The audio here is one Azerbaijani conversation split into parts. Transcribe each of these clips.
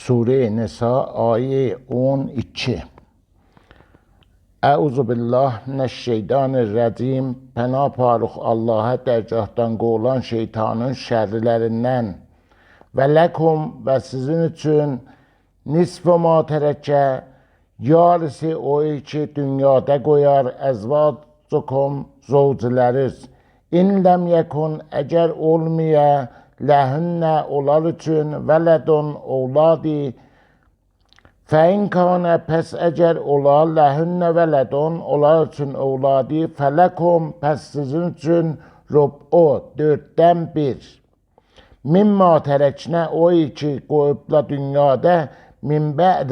Sure-i Nisa ayet 12. Euzubillah mineşşeytanirracim. Pənah parıq Allaha dərgahdan qovulan şeytanın şərrilərindən. Və ləkum və sizin üçün nisfə ma tərəkə yarısı o ki dünyada qoyar əzvacukum zovcularız. İn ləm yəkun əgər olmaya ləhünnə onlar üçün vələdun ovladi. Fəin kanə pəs əgər olar ləhünnə vələdun onlar üçün ovladi fələkum pəs sizin üçün rub'u dörddən bir. Mimma tərəknə o ki qoyubla dünyada min bə'd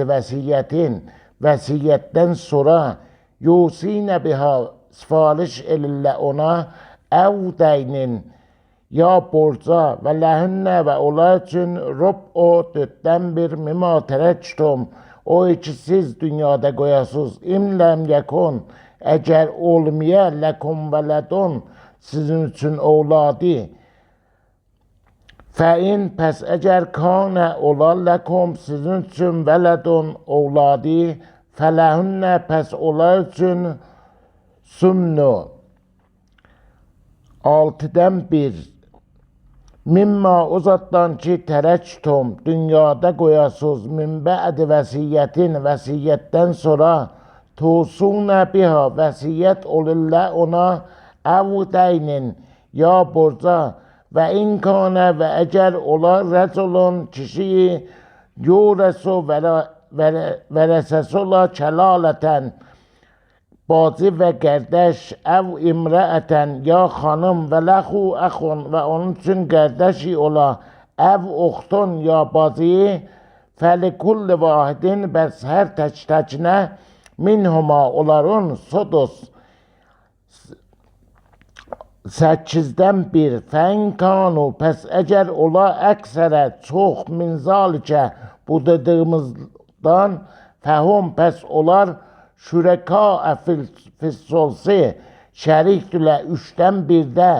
vəsiyyətdən sonra yusinə biha sifariş elillə ona əv dəynin ya borca və ləhünnə və onlar üçün rub'u dörddən bir mimma tərəktum o ki siz dünyada qoyasınız. İmləm yəkun əgər olmaya ləkum vələdun sizin üçün ovladi. Fəin pəs əgər kanə olar ləkum sizin üçün vələdun ovladi fələhünnə pəs onlar üçün sümnü altıdan bir. Mimma o zatdan ki tərəktum dünyada qoyasınız min bə'd vəsiyyətdən sonra tusunə biha vəsiyyət olurlar ona əv dəynin ya borca və imkanə və əgər olar rəculun kişiyi yurəsu vərəsəsi ola kəlalətən bacı və qardaş əv imrəətən ya xanım və ləxu əxun və onun üçün qardaşi ola əv uxtun ya bacı fəlikulli vahidin bəs hər tək-təkinə minhuma onların sudus 8-dən bir. Fəin kanu pəs əgər ola əksərə çox min zalikə bu dediyimizdən fəhum pəs olar şüreka fissolsi şərikdülə 3-dən 1-də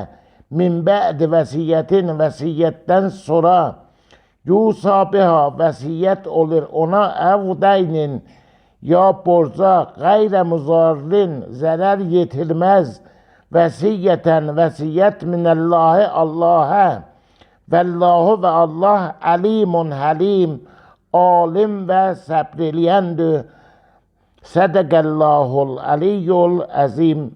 min bə'd vəsiyyətdən sonra yusa biha vəsiyyət olur ona əv dəynin ya borca qayrə muzarrin zərər yetirməz vəsiyyətən vəsiyyət minəllahi Allah'a vəllahu və Allah əlimun həlim alim və səbr eləyəndir. Sədəqəllahul əliyyul əzim.